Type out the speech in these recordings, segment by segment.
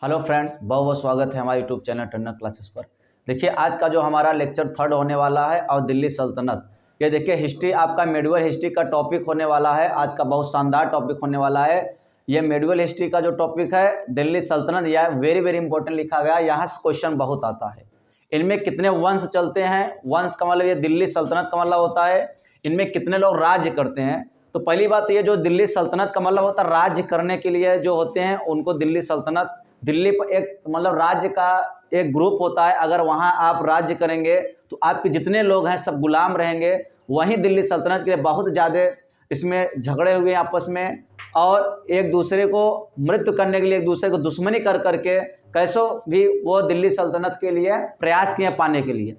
Hello friends, बहुत बहुत स्वागत है हमारे यूट्यूब चैनल टंडन क्लासेस पर। देखिए, आज का जो हमारा लेक्चर थर्ड होने वाला है और दिल्ली सल्तनत। ये देखिए, हिस्ट्री आपका मेडिवल हिस्ट्री का टॉपिक होने वाला है। आज का बहुत शानदार टॉपिक होने वाला है। ये मेडिवल हिस्ट्री का जो टॉपिक है दिल्ली सल्तनत, यह वेरी वेरी इंपॉर्टेंट लिखा गया है। यहाँ से क्वेश्चन बहुत आता है। इनमें कितने वंश चलते हैं, वंश का मतलब ये दिल्ली सल्तनत का मतलब होता है इनमें कितने लोग राज्य करते हैं। तो पहली बात तो ये जो दिल्ली सल्तनत का मतलब होता है राज्य करने के लिए जो होते हैं उनको दिल्ली सल्तनत, दिल्ली पर एक मतलब राज्य का एक ग्रुप होता है। अगर वहाँ आप राज्य करेंगे तो आपके जितने लोग हैं सब गुलाम रहेंगे। वहीं दिल्ली सल्तनत के लिए बहुत ज़्यादा इसमें झगड़े हुए आपस में और एक दूसरे को मृत्यु करने के लिए एक दूसरे को दुश्मनी कर करके कैसो भी वो दिल्ली सल्तनत के लिए प्रयास किए पाने के लिए।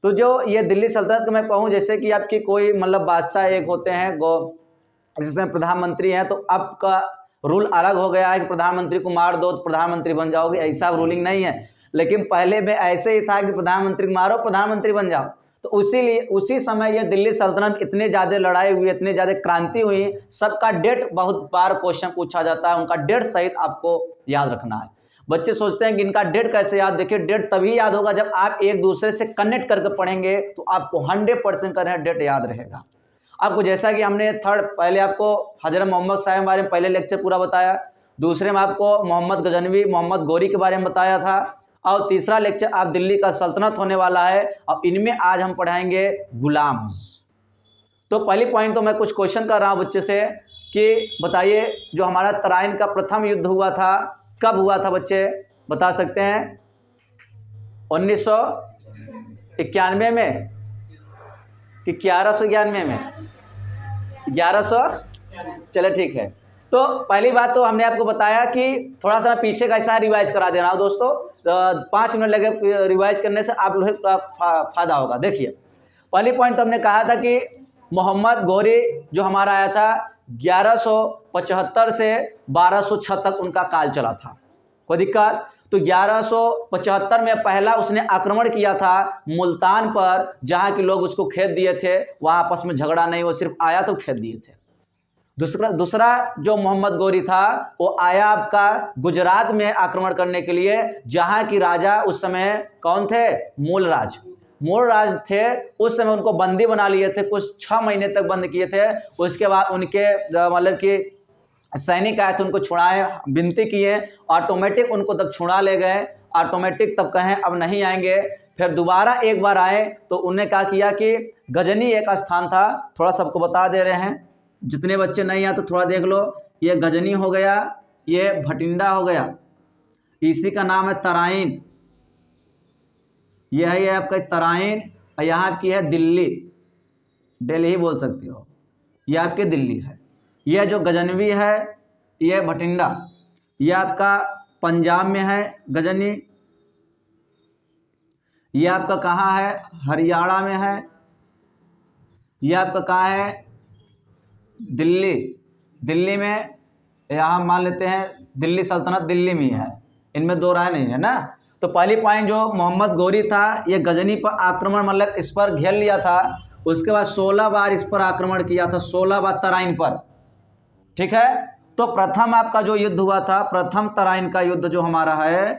तो जो ये दिल्ली सल्तनत में कहूँ, जैसे कि आपकी कोई मतलब बादशाह एक होते हैं जिसमें प्रधानमंत्री हैं, तो आपका रूल अलग हो गया है कि प्रधानमंत्री को मार दो तो प्रधानमंत्री बन जाओगे, ऐसा रूलिंग नहीं है। लेकिन पहले में ऐसे ही था कि प्रधानमंत्री को मारो प्रधानमंत्री बन जाओ। तो इसीलिए उसी समय ये दिल्ली सल्तनत इतने ज़्यादा लड़ाई हुई, इतनी ज़्यादा क्रांति हुई। सबका डेट बहुत बार क्वेश्चन पूछा जाता है, उनका डेट सहित आपको याद रखना है। बच्चे सोचते हैं कि इनका डेट कैसे याद। देखिए, डेट तभी याद होगा जब आप एक दूसरे से कनेक्ट करके पढ़ेंगे तो आपको 100% का डेट याद रहेगा। आपको जैसा कि हमने पहले आपको हजरत मोहम्मद साहब के बारे में पहले लेक्चर पूरा बताया, दूसरे में आपको मोहम्मद गजनवी मोहम्मद गौरी के बारे में बताया था, और तीसरा लेक्चर आप दिल्ली का सल्तनत होने वाला है। अब इनमें आज हम पढ़ाएंगे गुलाम। तो पहली पॉइंट तो मैं कुछ क्वेश्चन कर रहा हूँ बच्चे से कि बताइए जो हमारा तराइन का प्रथम युद्ध हुआ था कब हुआ था। बच्चे बता सकते हैं? 1991 में कि 1191 में? 1100। चले ठीक है। तो पहली बात तो हमने आपको बताया कि थोड़ा सा पीछे का ऐसा रिवाइज करा दे रहा हूँ दोस्तों। 5 मिनट लगे रिवाइज करने से आप लोगों का फायदा होगा। देखिए, पहली पॉइंट तो हमने कहा था कि मोहम्मद गौरी जो हमारा आया था 1175 से 1206 तक उनका काल चला था। कोई दिक्कत? तो 1175 में पहला उसने आक्रमण किया था मुल्तान पर, जहां के लोग उसको खेत दिए थे। वहां आपस में झगड़ा नहीं, वो सिर्फ आया तो खेत दिए थे। दूसरा जो मोहम्मद गौरी था वो आया आपका गुजरात में आक्रमण करने के लिए, जहां की राजा उस समय कौन थे? मूलराज थे। उस समय उनको बंदी बना लिए थे, कुछ 6 महीने तक बंद किए थे। उसके बाद उनके मतलब कि सैनिक आए थे, उनको छुड़ाए, विनती किए, ऑटोमेटिक उनको तब छुड़ा ले गए। ऑटोमेटिक तब कहें अब नहीं आएंगे। फिर दोबारा एक बार आए तो उन्हें क्या किया कि गजनी एक स्थान था, थोड़ा सबको बता दे रहे हैं, जितने बच्चे नहीं आए तो थोड़ा देख लो। ये गजनी हो गया, ये भटिंडा हो गया, इसी का नाम है तराइन। यह है आपका तराइन, और यहाँ की है दिल्ली, दिल्ली बोल सकते हो, यह आपकी दिल्ली है। यह जो गजनवी है यह भटिंडा, यह आपका पंजाब में है गजनी। यह आपका कहाँ है? हरियाणा में है। यह आपका कहाँ है? दिल्ली में। यहाँ मान लेते हैं दिल्ली सल्तनत दिल्ली में है, इनमें दो राय नहीं है ना। तो पहली पॉइंट जो मोहम्मद गौरी था ये गजनी पर आक्रमण मतलब इस पर घेर लिया था। उसके बाद 16 बार इस पर आक्रमण किया था, 16 बार तराइन पर। ठीक है। तो प्रथम आपका जो युद्ध हुआ था, प्रथम तराइन का युद्ध जो हमारा है,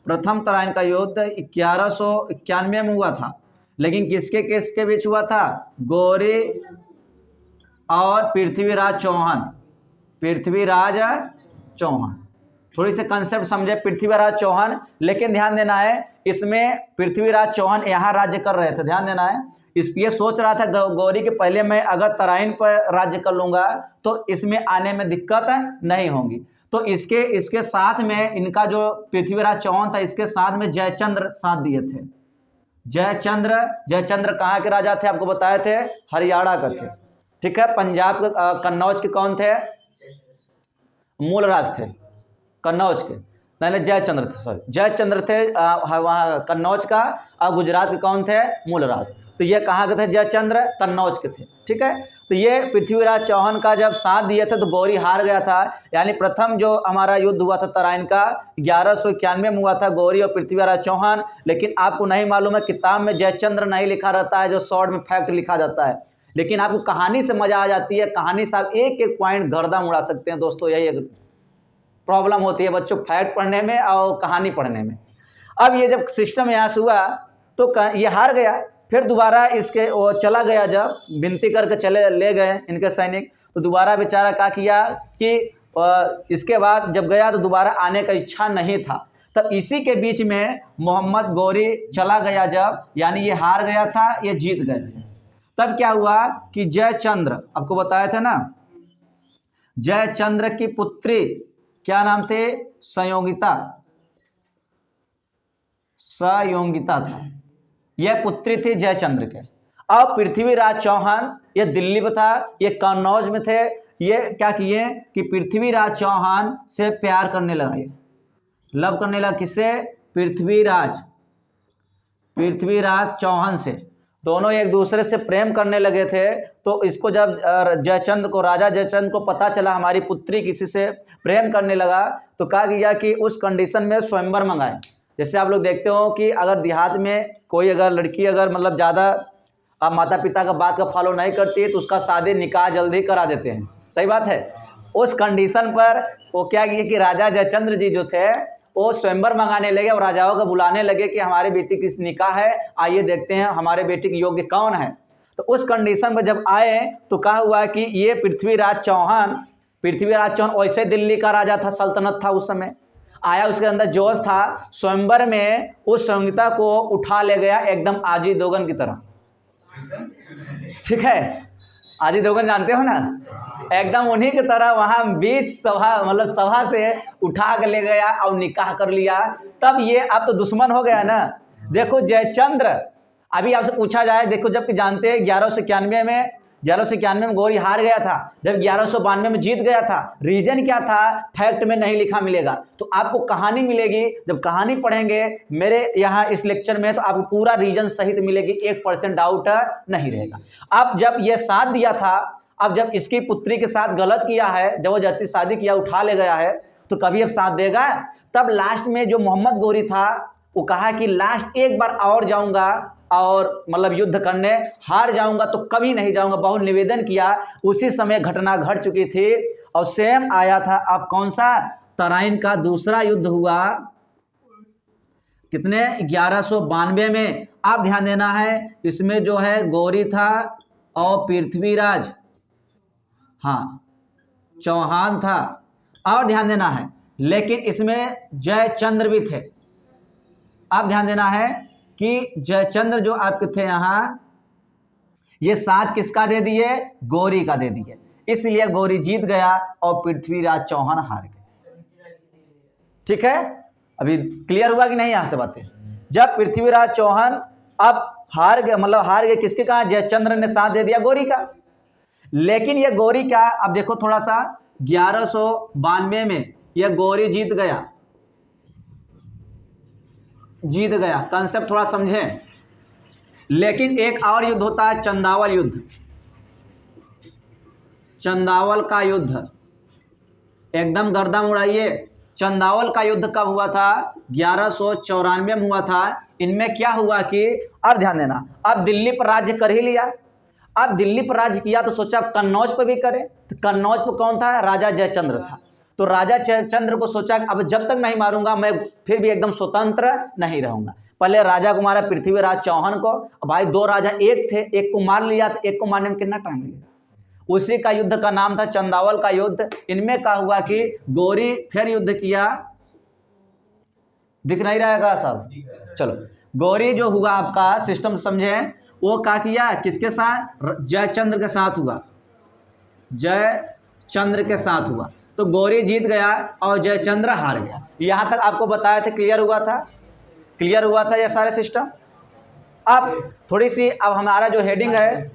प्रथम तराइन का युद्ध 1191 में हुआ था। लेकिन किसके किसके बीच हुआ था? गौरी और पृथ्वीराज चौहान। थोड़ी से कंसेप्ट समझे, पृथ्वीराज चौहान। लेकिन ध्यान देना है, इसमें पृथ्वीराज चौहान यहाँ राज्य कर रहे थे, ध्यान देना है। ये सोच रहा था गौरी के पहले मैं अगर तराइन पर राज्य कर लूंगा तो इसमें आने में दिक्कत नहीं होगी। तो इसके साथ में इनका जो पृथ्वीराज चौहान था, इसके साथ में जयचंद्र साथ दिए थे। जयचंद्र कहाँ के राजा थे? आपको बताए थे हरियाणा का थे। ठीक है। पंजाब के कन्नौज के कौन थे? मूलराज थे कन्नौज के। नहीं, जयचंद्र थे, सॉरी, जयचंद्र थे वहाँ कन्नौज का। और गुजरात के कौन थे? मूलराज। तो ये कहाँ के थे? जयचंद्र कन्नौज के थे। ठीक है। तो ये पृथ्वीराज चौहान का जब साथ दिए थे तो गौरी हार गया था। यानी प्रथम जो हमारा युद्ध हुआ था तराइन का 1191 में हुआ था, गौरी और पृथ्वीराज चौहान। लेकिन आपको नहीं मालूम है, किताब में जयचंद्र नहीं लिखा रहता है, जो शॉर्ट में फैक्ट लिखा जाता है। लेकिन आपको कहानी से मजा आ जाती है, कहानी से आप एक एक पॉइंट गर्दा उड़ा सकते हैं दोस्तों, यही प्रॉब्लम होती है बच्चों फैक्ट पढ़ने में और कहानी पढ़ने में। अब ये जब सिस्टम यहाँ से हुआ तो ये हार गया, फिर दोबारा इसके वो चला गया, जब विनती करके चले ले गए इनके सैनिक, तो दोबारा बेचारा क्या किया कि इसके बाद जब गया तो दोबारा आने का इच्छा नहीं था। तब इसी के बीच में मोहम्मद गौरी चला गया जब, यानी ये हार गया था, ये जीत गए थे। तब क्या हुआ कि जयचंद्र, आपको बताया था ना, जयचंद्र की पुत्री क्या नाम थे, संयोगिता, संयोगिता था, यह पुत्री थी जयचंद्र के। अब पृथ्वीराज चौहान ये दिल्ली में था, ये कन्नौज में थे, ये क्या किए कि पृथ्वीराज चौहान से प्यार करने लगा, लव करने लगा, किससे, पृथ्वीराज चौहान से। दोनों एक दूसरे से प्रेम करने लगे थे। तो इसको जब जयचंद्र को, राजा जयचंद्र को पता चला हमारी पुत्री किसी से प्रेम करने लगा, तो कहा गया कि उस कंडीशन में स्वयंवर मंगाए। जैसे आप लोग देखते हो कि अगर देहात में कोई अगर लड़की अगर मतलब ज़्यादा माता पिता का बात का फॉलो नहीं करती है तो उसका शादी निकाह जल्दी करा देते हैं, सही बात है। उस कंडीशन पर वो क्या किया कि राजा जयचंद्र जी जो थे वो स्वयंवर मंगाने लगे और राजाओं को बुलाने लगे कि हमारे बेटी की निकाह है, आइए देखते हैं हमारे बेटी के योग्य कौन है। तो उस कंडीशन में जब आए तो कहा हुआ कि ये पृथ्वीराज चौहान वैसे दिल्ली का राजा था, सल्तनत था उस समय, आया, उसके अंदर जोश था, स्वयंवर में उस संहिता को उठा ले गया एकदम आजी दोगन की तरह, ठीक है, आजी दोगन जानते हो ना, एकदम उन्हीं की तरह वहां बीच सभा मतलब सभा से उठा के ले गया और निकाह कर लिया। तब ये अब तो दुश्मन हो गया ना। देखो जयचंद्र, अभी आपसे पूछा जाए, देखो जबकि जानते हैं 1191 में गौरी हार गया था, जब 1192 में जीत गया था, रीजन क्या था फैक्ट में नहीं लिखा मिलेगा, तो आपको कहानी मिलेगी। जब कहानी पढ़ेंगे मेरे यहाँ इस लेक्चर में तो आपको पूरा रीजन सहित मिलेगी, 1% डाउट नहीं रहेगा। अब जब ये साथ दिया था, अब जब इसकी पुत्री के साथ गलत किया है, जबरदस्ती शादी किया, उठा ले गया है, तो कभी अब साथ देगा। तब लास्ट में जो मोहम्मद गौरी था वो कहा कि लास्ट एक बार और जाऊंगा और मतलब युद्ध करने, हार जाऊंगा तो कभी नहीं जाऊंगा, बहुत निवेदन किया। उसी समय घटना घट चुकी थी और सेम आया था। अब कौन सा, तराइन का दूसरा युद्ध हुआ, कितने, 1192 में। आप ध्यान देना है, इसमें जो है गौरी था और पृथ्वीराज, हाँ, चौहान था, और ध्यान देना है, लेकिन इसमें जयचंद्र भी थे। आप ध्यान देना है कि जयचंद्र जो आपके थे यहाँ, ये साथ किसका दे दिए, गौरी का दे दिए, इसलिए गौरी जीत गया और पृथ्वीराज चौहान हार गए। ठीक है, अभी क्लियर हुआ कि नहीं यहाँ से बातें। जब पृथ्वीराज चौहान अब हार गए, मतलब हार गए, किसके कहा, जयचंद्र ने साथ दे दिया गौरी का। लेकिन ये गौरी क्या, अब देखो थोड़ा सा, 1192 में ये गौरी जीत गया, कंसेप्ट थोड़ा समझें। लेकिन एक और युद्ध होता है, चंदावल युद्ध, चंदावल का युद्ध, एकदम गर्दन उड़ाइए। चंदावल का युद्ध कब हुआ था, 1194 में हुआ था। इनमें क्या हुआ कि, अब ध्यान देना, अब दिल्ली पर राज्य कर ही लिया, अब दिल्ली पर राज्य किया तो सोचा कन्नौज पर भी करें। तो कन्नौज पर कौन था, राजा जयचंद्र था। तो राजा जयचंद्र को सोचा अब जब तक नहीं मारूंगा मैं फिर भी एकदम स्वतंत्र नहीं रहूंगा। पहले राजा को मारा पृथ्वीराज चौहान को, भाई दो राजा एक थे, एक को मार लिया, तो एक को मारने में कितना टाइम लगेगा। उसी का युद्ध का नाम था चंदावल का युद्ध। इनमें क्या हुआ कि गौरी फिर युद्ध किया, दिख नहीं रहेगा सब, चलो, गौरी जो हुआ आपका सिस्टम समझे, वो क्या किया, किसके साथ, जयचंद्र के साथ हुआ, जयचंद्र के साथ हुआ। तो गौरी जीत गया और जयचंद्र हार गया। यहाँ तक आपको बताया था, क्लियर हुआ था ये सारे सिस्टम। अब थोड़ी सी, अब हमारा जो हेडिंग है,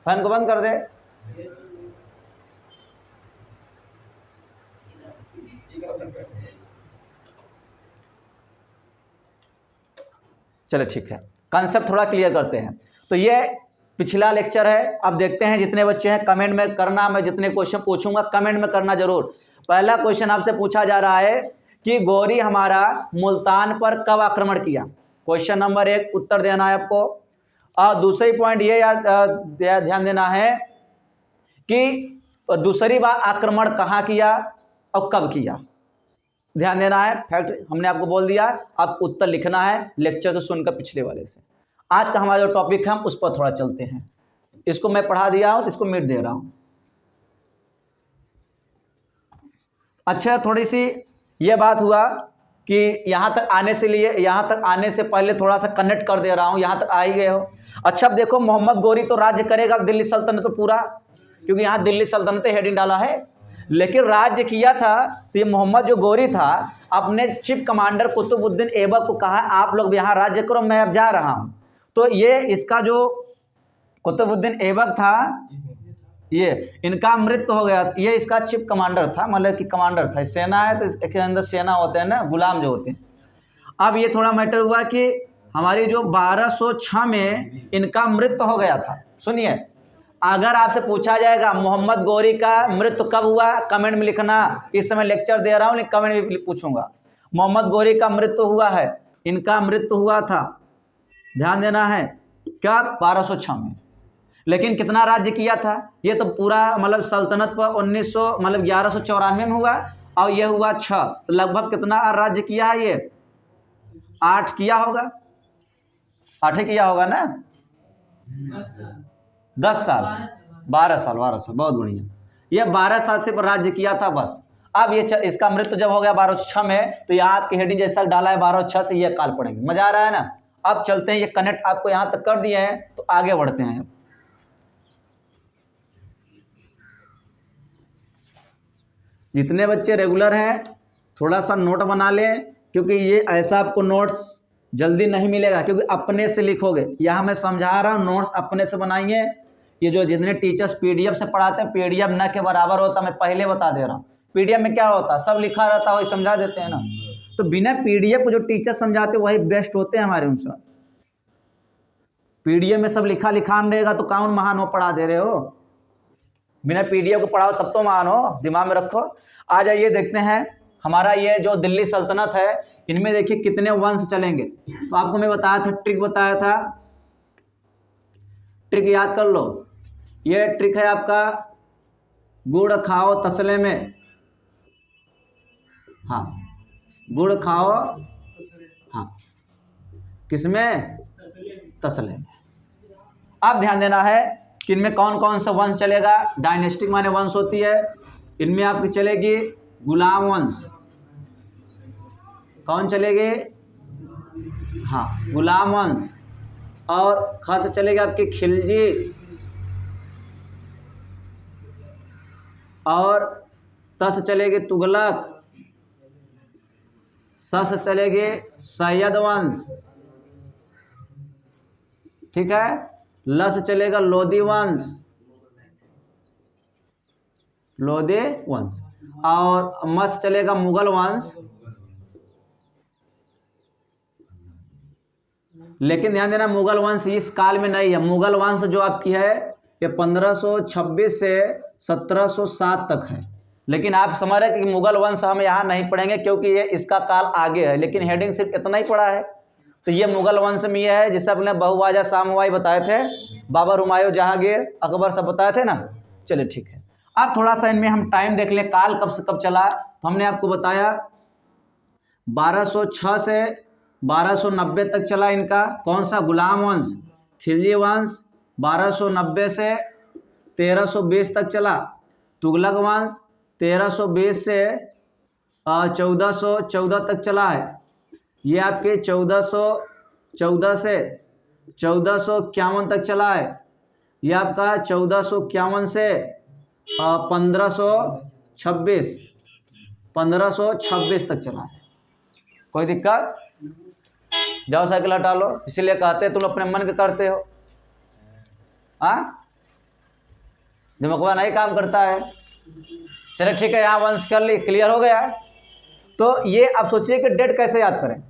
फैन को बंद कर दे, चलो ठीक है, कॉन्सेप्ट थोड़ा क्लियर करते हैं। तो ये पिछला लेक्चर है। अब देखते हैं जितने बच्चे हैं कमेंट में करना, मैं जितने क्वेश्चन पूछूंगा कमेंट में करना जरूर। पहला क्वेश्चन आपसे पूछा जा रहा है कि गौरी हमारा मुल्तान पर कब आक्रमण किया। क्वेश्चन नंबर 1 उत्तर देना है आपको। और दूसरी पॉइंट ये ध्यान देना है कि दूसरी बार आक्रमण कहाँ किया, और कब किया। ध्यान देना है, फैक्ट हमने आपको बोल दिया, आपको उत्तर लिखना है लेक्चर से सुनकर पिछले वाले से। आज का हमारा जो टॉपिक है हम उस पर थोड़ा चलते हैं। इसको मैं पढ़ा दिया हूँ तो इसको मिट दे रहा हूँ। अच्छा, थोड़ी सी ये बात हुआ कि यहाँ तक आने से पहले थोड़ा सा कनेक्ट कर दे रहा हूँ, यहाँ तक आ ही गए हो। अच्छा, अब देखो, मोहम्मद गोरी तो राज्य करेगा दिल्ली सल्तनत तो पूरा, क्योंकि यहाँ दिल्ली सल्तनत हेडिंग डाला है, लेकिन राज्य किया था तो ये मोहम्मद जो गोरी था अपने चीफ कमांडर कुतुबुद्दीन ऐबक को कहा आप लोग यहाँ राज्य करो, मैं अब जा रहा हूँ। तो ये इसका जो कुतुबुद्दीन ऐबक था, ये इनका मृत्यु हो गया। ये इसका चीफ कमांडर था, मतलब कि कमांडर था। सेना है तो इसके अंदर सेना होते हैं ना, गुलाम जो होते हैं। अब ये थोड़ा मैटर हुआ कि हमारी जो 1206 में इनका मृत्यु हो गया था। सुनिए, अगर आपसे पूछा जाएगा मोहम्मद गोरी का मृत्यु कब हुआ, कमेंट में लिखना। इस समय लेक्चर दे रहा हूँ लेकिन कमेंट में पूछूंगा। मोहम्मद गोरी का मृत्यु हुआ है, इनका मृत्यु हुआ था, ध्यान देना है, क्या 1206 में। लेकिन कितना राज्य किया था, ये तो पूरा मतलब सल्तनत पर 1194 में हुआ और ये हुआ 6, तो लगभग कितना राज्य किया है ये, 8 किया होगा, 8 ही किया होगा ना, 10 साल, 12 साल, बहुत बढ़िया। ये 12 साल से राज्य किया था बस। अब ये इसका मृत्यु जब हो गया 1206 में, तो यहाँ आपकी हेडिंग जैसा डाला है 1206 से, ये काल पड़ेंगे। मजा आ रहा है ना। अब चलते हैं, ये कनेक्ट आपको यहाँ तक कर दिए हैं तो आगे बढ़ते हैं। जितने बच्चे रेगुलर हैं थोड़ा सा नोट बना लें, क्योंकि ये ऐसा आपको नोट्स जल्दी नहीं मिलेगा, क्योंकि अपने से लिखोगे। यहाँ मैं समझा रहा हूँ, नोट्स अपने से बनाइए। ये जो जितने टीचर्स पीडीएफ से पढ़ाते हैं, पीडीएफ न के बराबर होता, मैं पहले बता दे रहा हूँ। पीडीएफ में क्या होता है, सब लिखा रहता है, वही समझा देते हैं ना। तो बिना पीडीएफ को जो टीचर समझाते वही बेस्ट होते हैं हमारे उनसे। पीडीएफ में सब लिखान रहेगा तो कौन महान हो पढ़ा दे रहे हो। बिना पीडीएफ को पढ़ाओ तब तो महान हो, दिमाग में रखो। आ जाइए, देखते हैं हमारा ये जो दिल्ली सल्तनत है, इनमें देखिए कितने वंश चलेंगे। तो आपको मैं बताया था, ट्रिक बताया था, ट्रिक याद कर लो। ये ट्रिक है आपका, गुड़ खाओ तसले में, हाँ, गुड़ खाओ, हाँ, किसमें, तसले में। अब ध्यान देना है कि इनमें कौन कौन सा वंश चलेगा। डायनेस्टिक माने वंश होती है, इनमें आपकी चलेगी गुलाम वंश। कौन चलेगी, हाँ, गुलाम वंश। और खास चलेगी आपकी खिलजी, और तस चलेगी तुगलक, सस चलेगी सैयद वंश, ठीक है। लस चलेगा लोधी वंश, लोधी वंश। और मस चलेगा मुगल वंश। लेकिन ध्यान देना, मुगल वंश इस काल में नहीं है। मुगल वंश जो आपकी है ये 1526 से 1707 तक है। लेकिन आप समझ रहे हैं कि मुगल वंश हम यहाँ नहीं पढ़ेंगे, क्योंकि ये इसका काल आगे है, लेकिन हेडिंग सिर्फ इतना ही पढ़ा है। तो ये मुगल वंश में ये है, जिसे अपने बहुवाजा शाहमवाई बताए थे, बाबर, हुमायूं, जहांगीर, अकबर सब बताए थे ना। चलिए ठीक है, अब थोड़ा सा इनमें हम टाइम देख लें, काल कब से कब चला। तो हमने आपको बताया 1206 से 1290 तक चला इनका कौन सा, गुलाम वंश, खिलजी वंश। 1290 से 1320 तक चला तुगलक वंश। 1320 से 1414 तक चला है ये आपके 1414 से 1451 तक चला है ये आपका 1451 से 1526 तक चला है। कोई दिक्कत, जाओ साइकिल हटा लो, इसीलिए कहते तुम अपने मन के करते हो। हाँ, दिमाग नहीं काम करता है। चले ठीक है, यहाँ वंश कर ली, क्लियर हो गया। तो ये आप सोचिए कि डेट कैसे याद करें।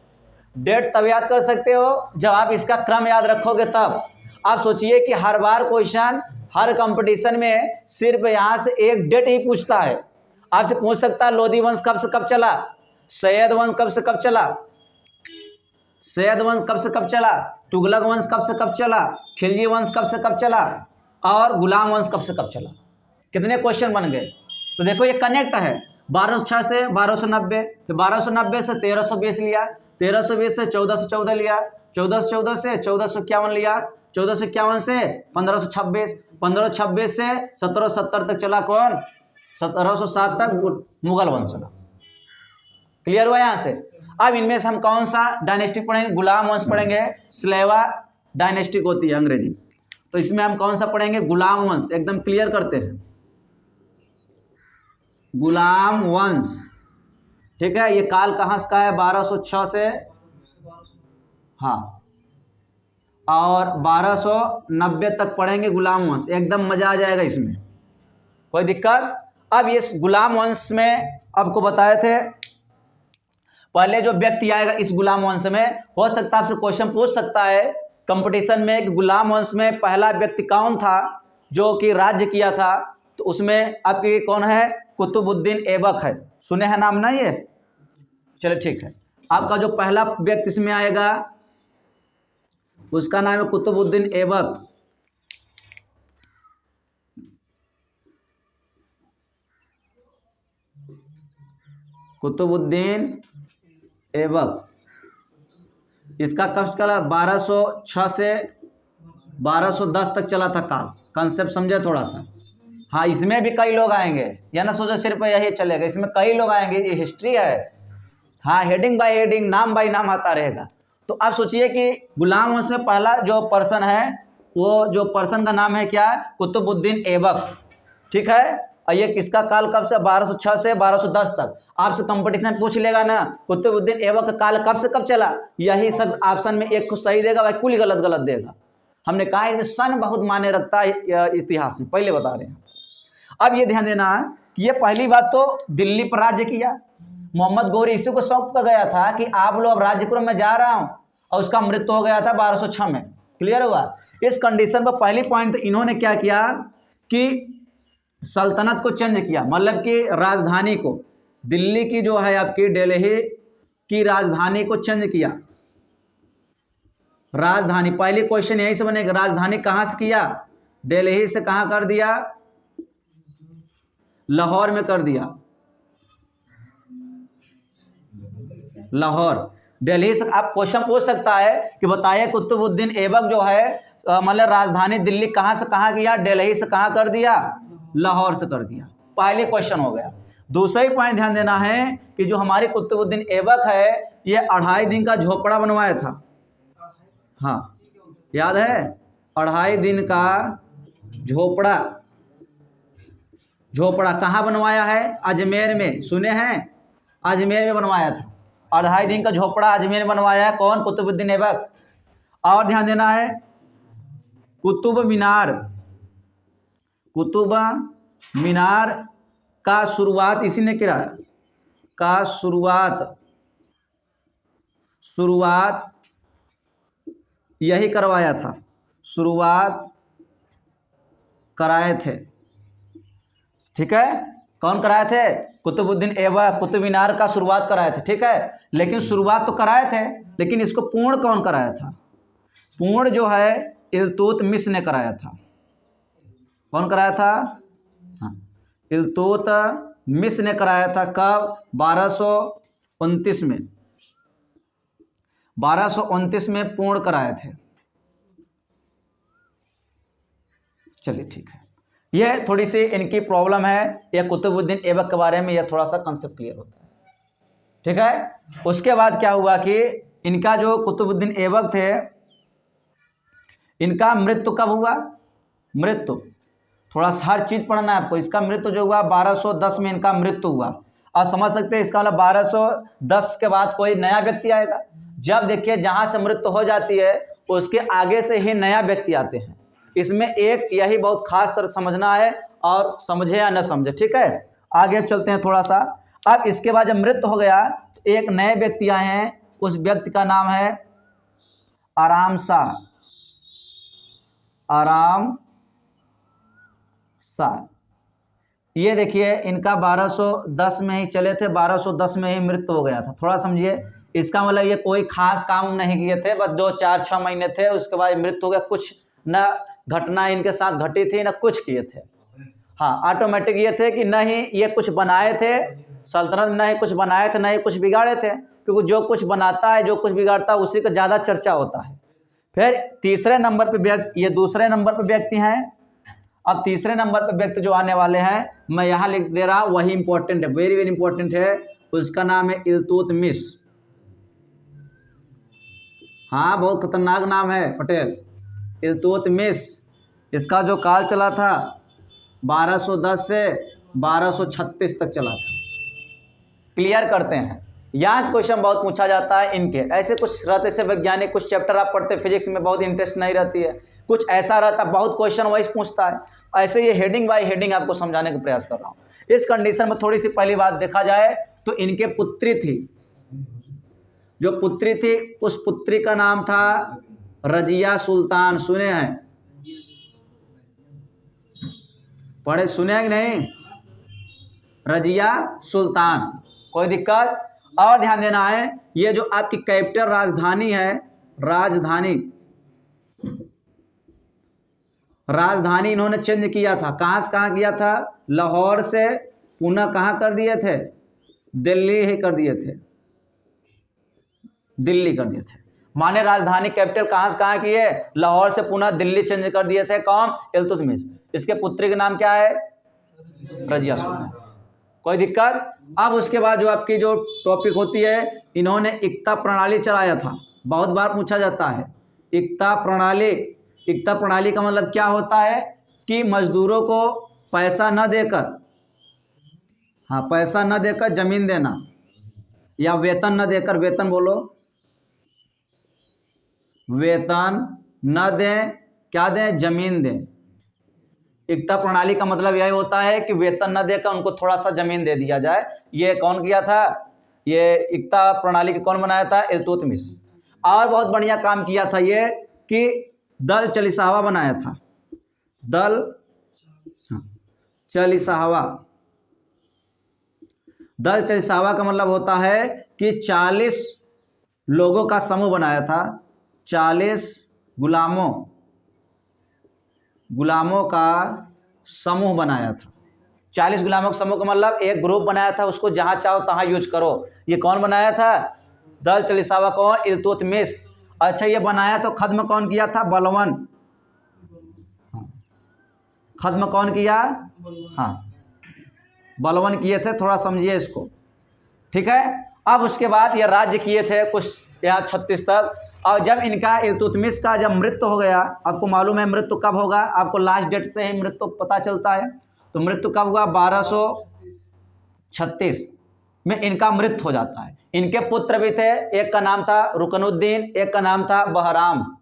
डेट तब याद कर सकते हो जब आप इसका क्रम याद रखोगे तब। आप सोचिए कि हर बार क्वेश्चन हर कंपटीशन में सिर्फ यहाँ से एक डेट ही पूछता है। आपसे पूछ सकता है लोधी वंश कब से कब चला, सैयद वंश कब से कब चला, सैयद वंश कब से कब चला, तुगलक वंश कब से कब चला, खिलजी वंश कब से कब चला, और गुलाम वंश कब से कब चला। कितने क्वेश्चन बन गए। तो देखो ये कनेक्ट है, 1206 से 1290, फिर 1290 से 1320 लिया, 1320 से 1414 लिया, 1414 से 1451 लिया, 1451 से 1526, 1526 से 1770 तक चला कौन, 1707 तक मुगल वंश चला। क्लियर हुआ यहाँ से। अब इनमें से हम कौन सा डायनेस्टिक पढ़ेंगे, गुलाम वंश पढ़ेंगे, स्लेवा डायनेस्टिक होती है अंग्रेजी, तो इसमें हम कौन सा पढ़ेंगे, गुलाम वंश। एकदम क्लियर करते हैं, गुलाम वंश, ठीक है। ये काल कहाँ का है, 1206 से, हाँ, और 1290 तक पढ़ेंगे गुलाम वंश, एकदम मजा आ जाएगा इसमें, कोई दिक्कत। अब ये गुलाम वंश में आपको बताए थे, पहले जो व्यक्ति आएगा इस गुलाम वंश में, हो सकता है आपसे क्वेश्चन पूछ सकता है कंपटीशन में कि गुलाम वंश में पहला व्यक्ति कौन था जो कि राज्य किया था, तो उसमें आपके कौन है, कुतुबुद्दीन ऐबक है, सुने हैं नाम ना ये, चलिए ठीक है। आपका जो पहला व्यक्ति इसमें आएगा उसका नाम है कुतुबुद्दीन ऐबक। कुतुबुद्दीन ऐबक, इसका कब चला, 1206 से 1210 तक चला था काल। कंसेप्ट समझे थोड़ा सा। हाँ, इसमें भी कई लोग आएंगे, या ना सोचो सिर्फ यही चलेगा, इसमें कई लोग आएंगे, ये हिस्ट्री है। हाँ, हेडिंग बाय हेडिंग, नाम बाय नाम आता रहेगा। तो आप सोचिए कि गुलाम वंश में पहला जो पर्सन है, वो जो पर्सन का नाम है क्या, कुतुबुद्दीन ऐबक, ठीक है। और ये किसका काल कब से, 1206 से 1210 तक। आपसे कंपटीशन पूछ लेगा ना, कुतुबुद्दीन ऐबक का काल कब से कब चला, यही सब ऑप्शन में एक को सही देगा, भाई कुल गलत गलत देगा। हमने कहा है कि सन बहुत मायने रखता है इतिहास में, पहले बता रहे हैं। अब ये ध्यान देना कि ये पहली बात तो दिल्ली पर राज्य किया, मोहम्मद गौरी इसी को सौंप कर गया था कि आप लोग अब राज्य करो, मैं जा रहा हूँ, और उसका मृत्यु हो गया था 1206 में। क्लियर हुआ। इस कंडीशन पर पहली पॉइंट तो इन्होंने क्या किया कि सल्तनत को चेंज किया, मतलब कि राजधानी को, दिल्ली की जो है आपकी दिल्ली की राजधानी को चेंज किया। राजधानी, पहली क्वेश्चन यहीं से बनेगा, राजधानी कहाँ से किया, दिल्ली से कहाँ कर दिया, लाहौर में कर दिया, लाहौर। दिल्ली से आप क्वेश्चन पूछ सकता है कि बताइए कुतुबुद्दीन ऐबक जो है मतलब राजधानी दिल्ली कहाँ से कहाँ किया, दिल्ली से कहाँ कर दिया, लाहौर से कर दिया। पहले क्वेश्चन हो गया। दूसरा ही पॉइंट ध्यान देना है कि जो हमारे कुतुबुद्दीन ऐबक है, ये 2.5 दिन का झोपड़ा बनवाया था। हाँ, याद है, 2.5 दिन का झोपड़ा। झोपड़ा कहाँ बनवाया है, अजमेर में, सुने हैं, अजमेर में बनवाया था। 2.5 दिन का झोपड़ा अजमेर में बनवाया है, कौन, कुतुबुद्दीन ऐबक। और ध्यान देना है, कुतुब मीनार, कुतुब मीनार का शुरुआत इसी ने किया, का शुरुआत यही करवाया था, शुरुआत कराए थे, ठीक है। कौन कराए थे, कुतुबुद्दीन ऐबक, कुतुब मीनार का शुरुआत कराए थे, ठीक है। लेकिन शुरुआत तो कराए थे, लेकिन इसको पूर्ण कौन कराया था, पूर्ण जो है इल्तुतमिश ने कराया था। कौन कराया था, हाँ, इल्तुतमिश ने कराया था। कब, 1229 में, 1229 में पूर्ण कराए थे। चलिए ठीक है, यह थोड़ी सी इनकी प्रॉब्लम है, यह कुतुबुद्दीन ऐबक के बारे में यह थोड़ा सा कंसेप्ट क्लियर होता है, ठीक है। उसके बाद क्या हुआ कि इनका जो कुतुबुद्दीन ऐबक थे, इनका मृत्यु कब हुआ, मृत्यु थोड़ा सा हर चीज़ पढ़ना है आपको। इसका मृत्यु जो हुआ 1210 में इनका मृत्यु हुआ। आप समझ सकते हैं, इसका मतलब 1210 के बाद कोई नया व्यक्ति आएगा। जब देखिए जहाँ से मृत्यु हो जाती है उसके आगे से ही नया व्यक्ति आते हैं। इसमें एक यही बहुत खास तरह समझना है, और समझे या न समझे, ठीक है। आगे अब चलते हैं थोड़ा सा। अब इसके बाद जब मृत्यु हो गया तो एक नए व्यक्ति आए हैं, उस व्यक्ति का नाम है आराम शाह, आराम शाह। ये देखिए इनका 1210 में ही चले थे, 1210 में ही मृत्यु हो गया था। थोड़ा समझिए, इसका मतलब ये कोई खास काम नहीं किए थे, बस 2-4-6 महीने थे, उसके बाद मृत्यु हो गया। कुछ न घटना इनके साथ घटी थी न कुछ किए थे। हाँ, ऑटोमेटिक ये थे कि नहीं ये कुछ बनाए थे सल्तनत में ना ही कुछ बनाए थे ना ही कुछ बिगाड़े थे, क्योंकि जो कुछ बनाता है जो कुछ बिगाड़ता है उसी का ज़्यादा चर्चा होता है। फिर तीसरे नंबर पे व्यक्ति, ये दूसरे नंबर पे व्यक्ति हैं। अब तीसरे नंबर पे व्यक्ति जो आने वाले हैं, मैं यहाँ लिख दे रहा हूँ, वही इंपॉर्टेंट है, वेरी वेरी इंपॉर्टेंट है। उसका नाम है इल्तुतमिश। हाँ, बहुत खतरनाक नाम है पटेल, इल्तुतमिश। इसका जो काल चला था 1210 से 1236 तक चला था। क्लियर करते हैं, यहाँ से क्वेश्चन बहुत पूछा जाता है इनके। ऐसे कुछ रहते से वैज्ञानिक, कुछ चैप्टर आप पढ़ते फिजिक्स में बहुत इंटरेस्ट नहीं रहती है, कुछ ऐसा रहता बहुत क्वेश्चन वाइज पूछता है। ऐसे ये हेडिंग बाय हेडिंग आपको समझाने का प्रयास कर रहा हूँ। इस कंडीशन में थोड़ी सी पहली बात देखा जाए तो इनके पुत्री थी, जो पुत्री थी उस पुत्री का नाम था रजिया सुल्तान। सुने हैं, पढ़े सुने हैं कि नहीं? रजिया सुल्तान, कोई दिक्कत? और ध्यान देना है, ये जो आपकी कैपिटल राजधानी है, राजधानी इन्होंने चेंज किया था। कहाँ से कहाँ किया था? लाहौर से पुनः कहाँ कर दिए थे? दिल्ली ही कर दिए थे, दिल्ली कर दिए थे। माने राजधानी कैपिटल कहाँ से कहाँ किए? लाहौर से पुनः दिल्ली चेंज कर दिए थे। कौन? इल्तुतमिश। इसके पुत्री का नाम क्या है? रजिया सुल्तान। कोई दिक्कत? अब उसके बाद जो आपकी जो टॉपिक होती है, इन्होंने इक्ता प्रणाली चलाया था, बहुत बार पूछा जाता है। इक्ता प्रणाली, इक्ता प्रणाली का मतलब क्या होता है कि मजदूरों को पैसा न देकर, हाँ पैसा न देकर जमीन देना, या वेतन न देकर, वेतन बोलो, वेतन न दें, क्या दें? जमीन दें। इक्ता प्रणाली का मतलब यही होता है कि वेतन न देकर उनको थोड़ा सा जमीन दे दिया जाए। ये कौन किया था? ये इक्ता प्रणाली को कौन बनाया था? इल्तुतमिश। और बहुत बढ़िया काम किया था ये कि दल चलिसावा बनाया था। दल चलिसावा, दल चलिसावा का मतलब होता है कि 40 लोगों का समूह बनाया था। 40 गुलामों का समूह बनाया था। 40 गुलामों का समूह का मतलब एक ग्रुप बनाया था, उसको जहाँ चाहो तहाँ यूज करो। ये कौन बनाया था? दल चलिसावा। कौन? इल्तुतमिश। अच्छा, ये बनाया तो खत्म कौन किया था? बलवन। खत्म कौन किया? हाँ, बलवन किए थे। थोड़ा समझिए इसको, ठीक है। अब उसके बाद ये राज्य किए थे कुछ यहाँ 36 तक। और जब इनका इल्तुतमिश का जब मृत्यु हो गया, आपको मालूम है मृत्यु कब होगा? आपको लास्ट डेट से ही मृत्यु पता चलता है। तो मृत्यु कब हुआ? 1236 में इनका मृत्यु हो जाता है। इनके पुत्र भी थे, एक का नाम था रुकनुद्दीन, एक का नाम था बहराम।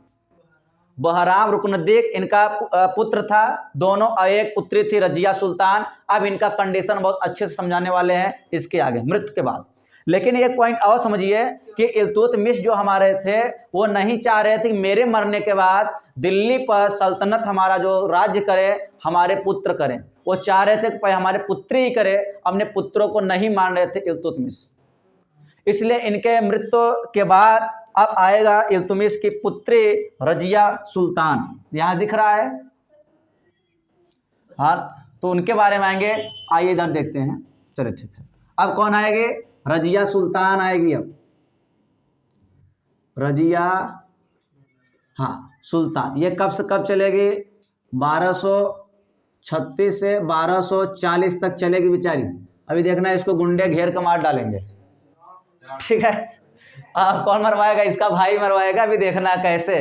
बहराम रुकनुद्दीन इनका पुत्र था दोनों, और एक पुत्री थी रजिया सुल्तान। अब इनका कंडीशन बहुत अच्छे से समझाने वाले हैं इसके आगे, मृत्यु के बाद। लेकिन एक पॉइंट और समझिए कि इल्तुतमिश जो हमारे थे वो नहीं चाह रहे थे कि मेरे मरने के बाद दिल्ली पर सल्तनत हमारा जो राज्य करे हमारे पुत्र करें। वो चाह रहे थे कि हमारे पुत्र ही करे, अपने पुत्रों को नहीं मान रहे थे इल्तुतमिश। इसलिए इनके मृत्यु के बाद अब आएगा इल्तुतमिश की पुत्री रजिया सुल्तान, यहाँ दिख रहा है। हाँ, तो उनके बारे में आएंगे। आइए इधर देखते हैं। चलो ठीक है, अब कौन आएगी? रजिया सुल्तान आएगी। अब रजिया, हाँ सुल्तान, ये कब से कब चलेगी? 1236 से 1240 तक चलेगी बेचारी। अभी देखना इसको गुंडे घेर कर मार डालेंगे, ठीक है। कौन मरवाएगा? इसका भाई मरवाएगा, अभी देखना कैसे।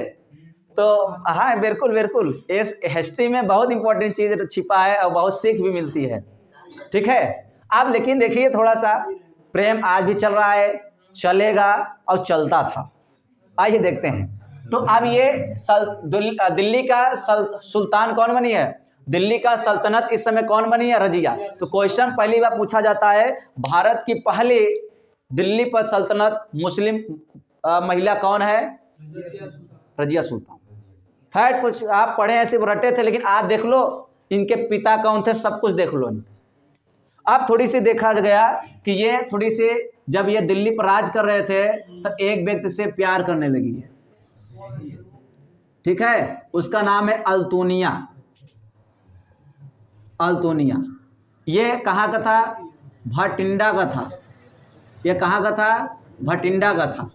तो हाँ बिल्कुल बिल्कुल, इस हिस्ट्री में बहुत इंपॉर्टेंट चीज़ छिपा है और बहुत सीख भी मिलती है, ठीक है। अब लेकिन देखिए थोड़ा सा, प्रेम आज भी चल रहा है, चलेगा और चलता था। आइए देखते हैं। तो अब ये दिल्ली का सुल्तान कौन बनी है? दिल्ली का सल्तनत इस समय कौन बनी है? रजिया। तो क्वेश्चन पहली बार पूछा जाता है, भारत की पहली दिल्ली पर सल्तनत मुस्लिम महिला कौन है? रजिया सुल्तान। फैक्ट कुछ आप पढ़े ऐसे रटे थे, लेकिन आज देख लो इनके पिता कौन थे, सब कुछ देख लो। अब थोड़ी सी देखा गया कि ये थोड़ी सी जब ये दिल्ली पर राज कर रहे थे तो एक व्यक्ति से प्यार करने लगी है, ठीक है। उसका नाम है अल्तुनिया। अल्तुनिया ये कहाँ का था? भटिंडा का था। ये कहाँ का था? भटिंडा का था।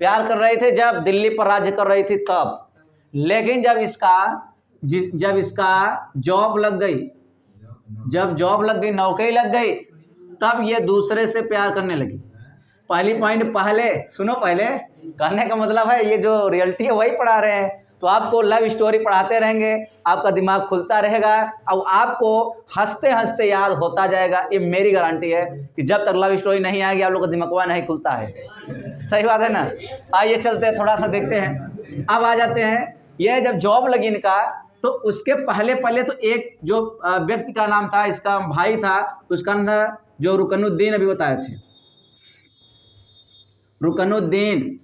प्यार कर रहे थे जब दिल्ली पर राज्य कर रही थी तब, लेकिन जब इसका जॉब लग गई, जब जॉब लग गई, नौकरी लग गई, तब ये दूसरे से प्यार करने लगी। पहली पॉइंट पहले सुनो, पहले कहने का मतलब है ये जो रियलिटी है वही पढ़ा रहे हैं, तो आपको लव स्टोरी पढ़ाते रहेंगे, आपका दिमाग खुलता रहेगा और आपको हंसते हंसते याद होता जाएगा। ये मेरी गारंटी है कि जब तक लव स्टोरी नहीं आएगी आप लोग का दिमाग नहीं खुलता है। सही बात है ना? आइए चलते हैं, थोड़ा सा देखते हैं। अब आ जाते हैं, ये जब जॉब लगी इनका तो उसके पहले तो एक जो व्यक्ति का नाम था, इसका भाई था, उसका नाम जो रुकनुद्दीन अभी बताए थे, रुकनुद्दीन,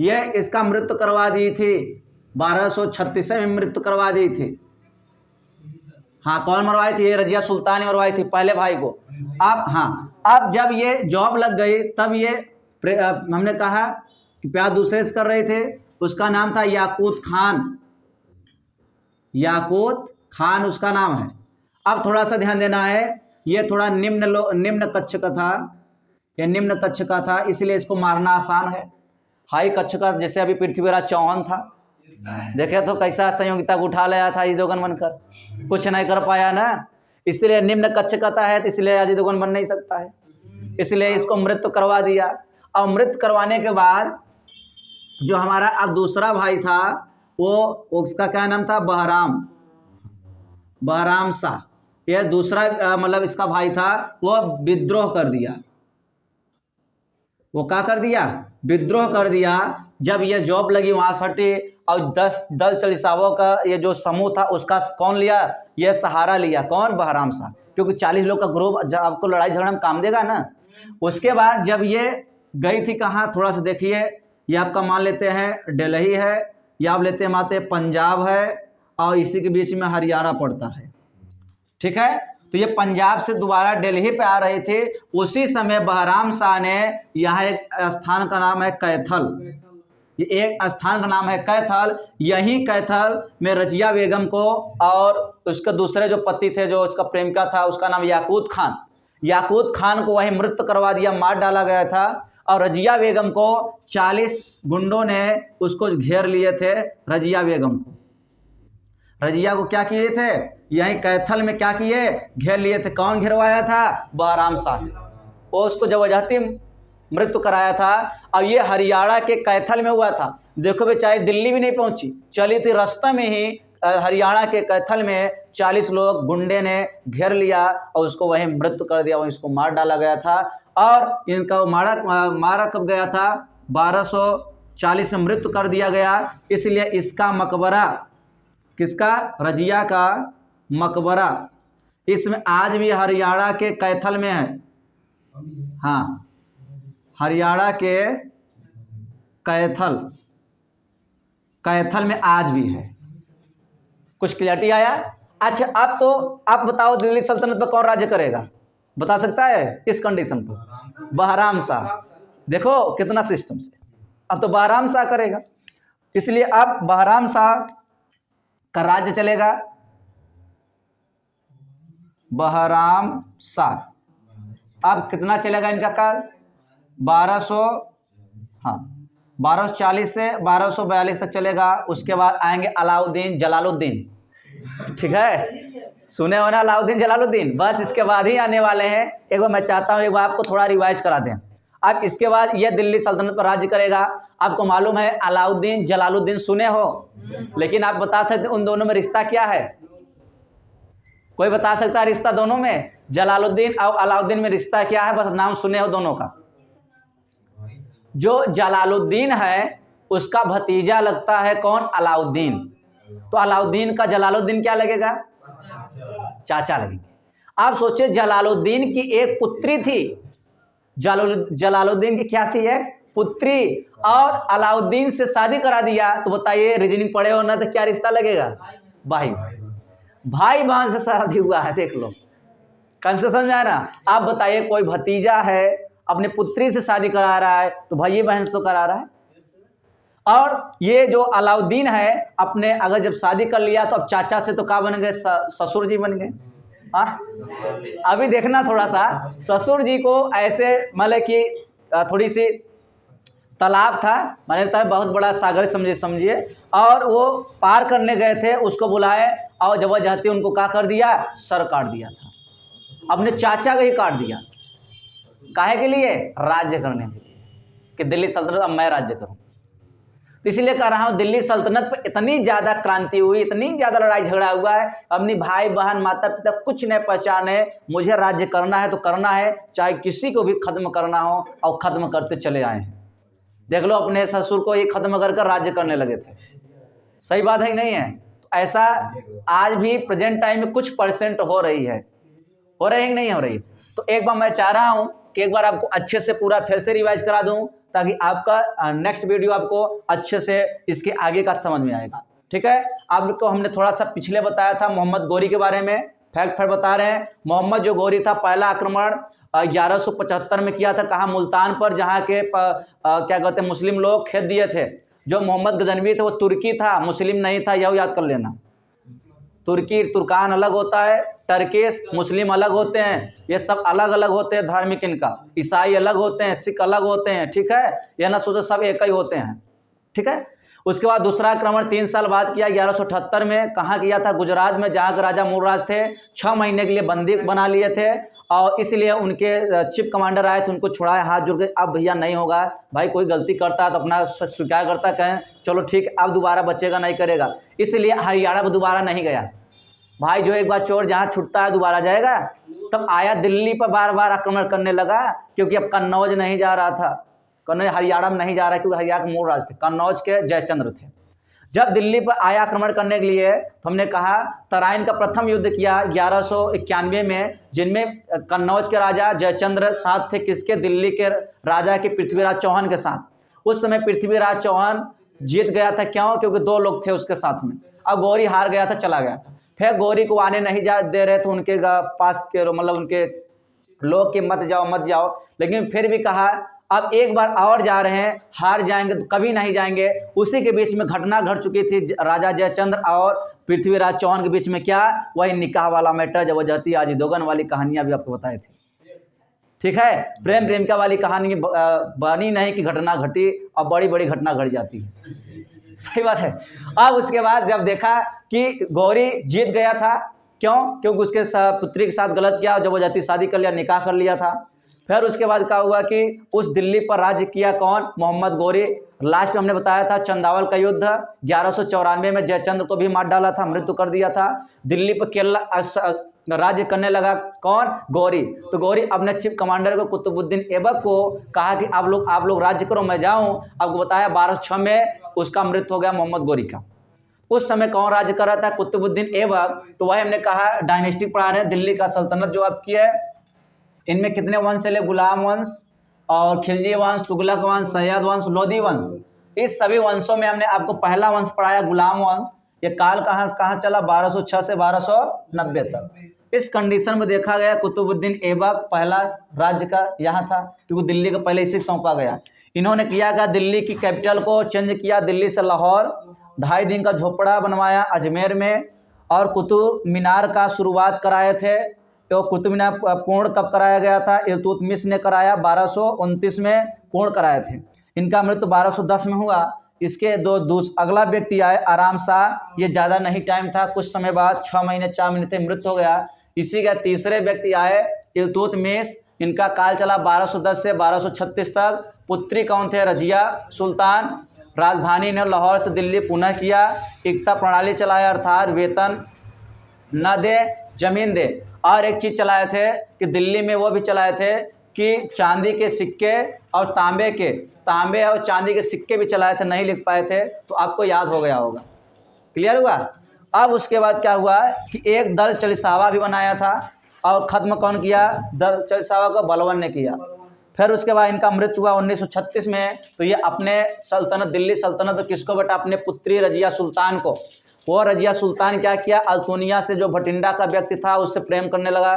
ये इसका मृत्यु करवा दी थी 1236 में मृत्यु करवा दी थी। हाँ, कौन मरवाई थी? ये रजिया सुल्तान मरवाई थी पहले भाई को। अब हाँ, अब जब ये जॉब लग गई तब ये हमने कहा कि प्यार दूसरे से कर रहे थे, उसका नाम था याकूत खान, याकूत खान उसका नाम है। अब थोड़ा सा ध्यान देना है, ये थोड़ा निम्न कक्ष का था, यह निम्न कक्ष का था, इसलिए इसको मारना आसान है। हाई कक्ष का जैसे अभी पृथ्वीराज चौहान था, देखे तो कैसा संयोगिता को उठा लाया था अजीतोगन बनकर, कुछ नहीं कर पाया ना, इसलिए निम्न कक्ष का है, तो इसलिए अजीतोगन बन नहीं सकता है, इसलिए इसको मृत्यु करवा दिया। और मृत्यु करवाने के बाद जो हमारा अब दूसरा भाई था वो उसका क्या नाम था? बहराम शाह। यह दूसरा मतलब इसका भाई था, वो विद्रोह कर दिया। वो क्या कर दिया? विद्रोह कर दिया। जब ये जॉब लगी वहाँ से हटे और 10 दल चलिसावों का ये जो समूह था उसका कौन लिया? ये सहारा लिया। कौन? बहराम शाह, क्योंकि 40 लोग का ग्रुप जब आपको लड़ाई झगड़ा में काम देगा ना। उसके बाद जब ये गई थी कहाँ, थोड़ा सा देखिए, ये आपका मान लेते हैं दिल्ली है, या आप लेते हैं माते पंजाब है, और इसी के बीच में हरियाणा पड़ता है। ठीक है, तो ये पंजाब से दोबारा दिल्ली पे आ रहे थे। उसी समय बहराम शाह ने यहाँ एक स्थान का नाम है कैथल, ये एक स्थान का नाम है कैथल। यही कैथल में रजिया बेगम को और उसके दूसरे जो पति थे, जो उसका प्रेमिका था, उसका नाम याकूत खान, याकूत खान को वही मृत्यु करवा दिया, मार डाला गया था। और रजिया बेगम को 40 गुंडों ने उसको घेर लिए थे। रजिया बेगम को, रजिया को क्या किए थे? यहीं कैथल में क्या किए? घेर लिए थे। कौन घेरवाया था? बहराम शाह। वो उसको जबरदस्ती मृत्यु कराया था। और ये हरियाणा के कैथल में हुआ था। देखो बेचारी दिल्ली भी नहीं पहुंची, चली थी रास्ते में ही हरियाणा के कैथल में 40 लोग गुंडे ने घेर लिया और उसको वहीं मृत्यु कर दिया, वहीं इसको मार डाला गया था। और इनका मारा कब गया था? 1240 में मृत्यु कर दिया गया। इसलिए इसका मकबरा, किसका? रजिया का मकबरा इसमें आज भी हरियाणा के कैथल में है। हाँ, हरियाणा के कैथल में आज भी है। कुछ क्लियरिटी आया? अच्छा, अब तो आप बताओ दिल्ली सल्तनत पर कौन राज्य करेगा? बता सकता है इस कंडीशन पर? बहराम शाह। देखो कितना सिस्टम से, अब तो बहराम शाह करेगा। इसलिए अब बहराम शाह का राज्य चलेगा। बहराम शाह अब कितना चलेगा इनका काल? 1240 से 1242 तक चलेगा। उसके बाद आएंगे अलाउद्दीन जलालुद्दीन। ठीक है, सुने हो ना अलाउद्दीन जलालुद्दीन? बस इसके बाद ही आने वाले हैं। एक बार मैं चाहता हूँ एक बार आपको थोड़ा रिवाइज करा दें। अब इसके बाद ये दिल्ली सल्तनत पर राज्य करेगा। आपको मालूम है अलाउद्दीन जलालुद्दीन सुने हो, लेकिन आप बता सकते उन दोनों में रिश्ता क्या है? कोई बता सकता है रिश्ता दोनों में? जलालुद्दीन और अलाउद्दीन में रिश्ता क्या है? बस नाम सुने हो दोनों का। जो जलालुद्दीन है उसका भतीजा लगता है कौन? अलाउद्दीन। तो अलाउद्दीन का जलालुद्दीन क्या लगेगा? चाचा लगेंगे। आप सोचिए, जलालुद्दीन की एक पुत्री थी, जलालुद्दीन की क्या थी? एक पुत्री, और अलाउद्दीन से शादी करा दिया। तो बताइए, रीजनिंग पढ़े हो ना, तो क्या रिश्ता लगेगा? भाई बहन से शादी हुआ है, देख लो, कंसेशन में है ना। आप बताइए, कोई भतीजा है अपने पुत्री से शादी करा रहा है तो भाई बहन से तो करा रहा है। और ये जो अलाउद्दीन है अपने अगर जब शादी कर लिया तो अब चाचा से तो क्या बन गए? ससुर जी बन गए। हाँ, अभी देखना थोड़ा सा, ससुर जी को ऐसे मतलब कि थोड़ी सी तालाब था, मतलब बहुत बड़ा सागर समझिए, और वो पार करने गए थे, उसको बुलाए और जबरदस्ती उनको क्या कर दिया, सर काट दिया था, अपने चाचा का ही काट दिया। काहे के लिए? राज्य करने के लिए, कि दिल्ली सल्तनत अब मैं राज्य करूं। तो इसलिए कह रहा हूं, दिल्ली सल्तनत पर इतनी ज़्यादा क्रांति हुई, इतनी ज़्यादा लड़ाई झगड़ा हुआ है, अपनी भाई बहन माता पिता कुछ नहीं पहचाने, मुझे राज्य करना है तो करना है, चाहे किसी को भी खत्म करना हो, और खत्म करते चले आए हैं। देख लो, अपने ससुर को ही खत्म कर राज्य करने लगे थे। सही बात है कि नहीं है? तो ऐसा आज भी प्रेजेंट टाइम में कुछ परसेंट हो रही है, हो रही है कि नहीं हो रही? तो एक बार मैं चाह रहा हूं कि एक बार आपको अच्छे से पूरा फिर से रिवाइज करा दूं, ताकि आपका नेक्स्ट वीडियो आपको अच्छे से इसके आगे का समझ में आएगा। ठीक है, आपको हमने थोड़ा सा पिछले बताया था मोहम्मद गौरी के बारे में, फैक्ट बता रहे हैं। मोहम्मद जो गौरी था, पहला आक्रमण 1175 में किया था, कहाँ? मुल्तान पर, जहाँ के क्या कहते हैं मुस्लिम लोग खेत दिए थे। जो मोहम्मद गजनवी थे वो तुर्की था, मुस्लिम नहीं था, यह याद कर लेना। तुर्की तुर्कान अलग होता है, टर्किश मुस्लिम अलग होते हैं, ये सब अलग अलग होते हैं धार्मिक इनका। ईसाई अलग होते हैं, सिख अलग होते हैं। ठीक है, यह ना सोचो सब एक ही होते हैं। ठीक है, उसके बाद दूसरा आक्रमण 3 साल बाद किया, 1178 में। कहाँ किया था? गुजरात में, जहाँ के राजा मूलराज थे, 6 महीने के लिए बंदी बना लिए थे, और इसलिए उनके चीफ कमांडर आए थे, उनको छुड़ाए, हाथ जोड़ के, अब भैया नहीं होगा, भाई कोई गलती करता है तो अपना स्वीकार करता, कहें चलो ठीक, अब दोबारा बचेगा नहीं करेगा, इसलिए हरियाणा को दोबारा नहीं गया। भाई जो एक बार चोर जहाँ छुटता है दोबारा जाएगा? तब आया दिल्ली पर बार बार आक्रमण करने लगा, क्योंकि अब कन्नौज नहीं जा रहा था, कन्नौज हरियाणा में नहीं जा रहा, क्योंकि हरियाणा के मूलराज थे, कन्नौज के जयचंद्र थे। जब दिल्ली पर आया आक्रमण करने के लिए, तो हमने कहा तराइन का प्रथम युद्ध किया 1191 में, जिनमें कन्नौज के राजा जयचंद्र साथ थे, किसके? दिल्ली के राजा के पृथ्वीराज चौहान के साथ। उस समय पृथ्वीराज चौहान जीत गया था, क्यों? क्योंकि 2 लोग थे उसके साथ में। अब गौरी हार गया था, चला गया था। फिर गौरी को आने नहीं दे रहे थे उनके पास के, मतलब उनके लोग के, मत जाओ, लेकिन फिर भी कहा अब एक बार और जा रहे हैं, हार जाएंगे तो कभी नहीं जाएंगे। उसी के बीच में घटना घट चुकी थी, राजा जयचंद्र और पृथ्वीराज चौहान के बीच में। क्या? वही निकाह वाला मैटर, जबरदस्ती आजी दोगन वाली कहानियां भी आपको बताए थे। ठीक है, प्रेम प्रेमिका वाली कहानी बनी नहीं कि घटना घटी, और बड़ी बड़ी घटना घट जाती है। सही बात है। अब उसके बाद जब देखा कि गौरी जीत गया था, क्यों? क्योंकि उसके पुत्री के साथ गलत किया, जबरदस्ती शादी कर लिया, निकाह कर लिया था। फिर उसके बाद क्या हुआ कि उस दिल्ली पर राज्य किया कौन? मोहम्मद गौरी। लास्ट हमने बताया था चंदावल का युद्ध, 1194 में जयचंद्र को भी मार डाला था, मृत्यु कर दिया था। दिल्ली पर केरला राज्य करने लगा कौन? गौरी। तो गौरी अपने चीफ कमांडर को कुतुबुद्दीन ऐबक को कहा कि आप लोग राज्य करो, मैं जाऊं। आपको बताया 1206 में उसका मृत्यु हो गया, मोहम्मद गौरी का। उस समय कौन राज्य कर रहा था? कुतुबुद्दीन ऐबक। तो वही हमने कहा डायनेस्टी पढ़ा रहे हैं, दिल्ली का सल्तनत जो आपकी है, इनमें कितने वंश चले? गुलाम वंश और खिलजी वंश, तुगलक वंश, सैयद वंश, लोधी वंश। इस सभी वंशों में हमने आपको पहला वंश पढ़ाया गुलाम वंश। ये काल कहाँ चला? 1206 से 1290 तक। इस कंडीशन में देखा गया कुतुबुद्दीन ऐबक पहला राज्य का यहाँ था, क्योंकि दिल्ली का पहले इसी सौंपा गया। इन्होंने किया गया, दिल्ली की कैपिटल को चेंज किया, दिल्ली से लाहौर, 2.5 दिन का झोपड़ा बनवाया अजमेर में, और कुतुब मीनार का शुरुआत कराए थे। तो कुतुब मीनार पूर्ण कब कराया गया था? इल्तुतमिश ने कराया, 1229 में पूर्ण कराए थे। इनका मृत्यु 1210 में हुआ। इसके अगला व्यक्ति आए आराम शाह, ये ज़्यादा नहीं टाइम था, कुछ समय बाद 6 महीने 4 महीने थे, मृत्यु हो गया। इसी का तीसरे व्यक्ति आए इल्तुतमिश, इनका काल चला 1210 से 1236 तक। पुत्री कौन थे? रजिया सुल्तान। राजधानी ने लाहौर से दिल्ली पुनः किया। एकता प्रणाली चलाया, अर्थात वेतन न दे जमीन दे। और एक चीज़ चलाए थे कि दिल्ली में वो भी चलाए थे कि चांदी के सिक्के और तांबे और चांदी के सिक्के भी चलाए थे, नहीं लिख पाए थे, तो आपको याद हो गया होगा। क्लियर हुआ? अब उसके बाद क्या हुआ कि एक दल चलिसावा भी बनाया था, और ख़त्म कौन किया? दल चलिसावा को बलवन ने किया। फिर उसके बाद इनका मृत्यु हुआ 1936 में। तो ये अपने सल्तनत, दिल्ली सल्तनत में किसको बेटा? अपने पुत्री रजिया सुल्तान को। वो रजिया सुल्तान क्या किया? अल्तुनिया से, जो भटिंडा का व्यक्ति था, उससे प्रेम करने लगा।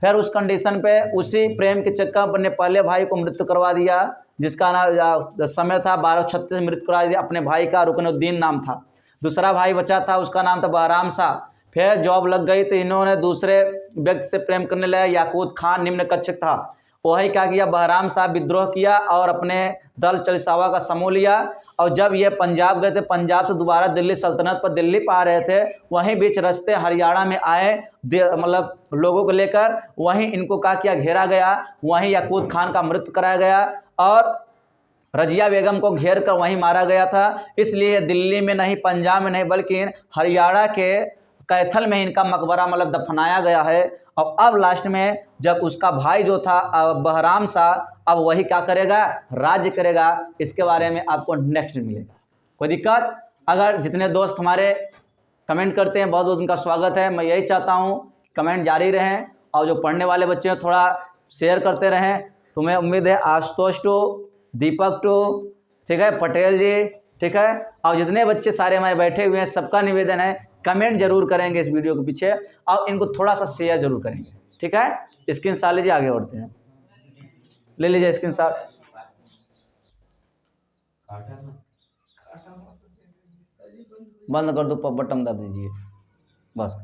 फिर उस कंडीशन पे, उसी प्रेम के चक्कर पर ने पहले भाई को मृत्यु करवा दिया, जिसका नाम समय था 1236 में मृत्यु करवा दिया। अपने भाई का रुकनुद्दीन नाम था। दूसरा भाई बचा था, उसका नाम था बहराम शाह। फिर जॉब लग गई तो इन्होंने दूसरे व्यक्ति से प्रेम करने लगा। याकूत खान निम्न कक्षक था, वही क्या किया, बहराम साहब विद्रोह किया और अपने दल चलिसावा का समूह लिया। और जब ये पंजाब गए थे, पंजाब से दोबारा दिल्ली सल्तनत पर दिल्ली पा रहे थे, वहीं बीच रास्ते हरियाणा में आए मतलब लोगों को लेकर, वहीं इनको क्या किया, घेरा गया। वहीं याकूत खान का मृत्यु कराया गया और रजिया बेगम को घेर कर वहीं मारा गया था। इसलिए दिल्ली में नहीं, पंजाब में नहीं, बल्कि हरियाणा के कैथल में इनका मकबरा मतलब दफनाया गया है। और अब लास्ट में जब उसका भाई जो था बहराम शाह, अब वही क्या करेगा, राज्य करेगा। इसके बारे में आपको नेक्स्ट मिलेगा। कोई दिक्कत? अगर जितने दोस्त हमारे कमेंट करते हैं, बहुत बहुत उनका स्वागत है। मैं यही चाहता हूँ कमेंट जारी रहें, और जो पढ़ने वाले बच्चे हैं थोड़ा शेयर करते रहें। तुम्हें उम्मीद है आशुतोष टू, दीपक टू, ठीक है, पटेल जी, ठीक है, और जितने बच्चे सारे हमारे बैठे हुए हैं, सबका निवेदन है कमेंट जरूर करेंगे इस वीडियो के पीछे, और इनको थोड़ा सा शेयर जरूर करेंगे, ठीक है। स्क्रीनशॉट लीजिए, आगे बढ़ते हैं। ले लीजिए स्क्रीनशॉट, बंद कर दो, बटन दबा दीजिए, बस।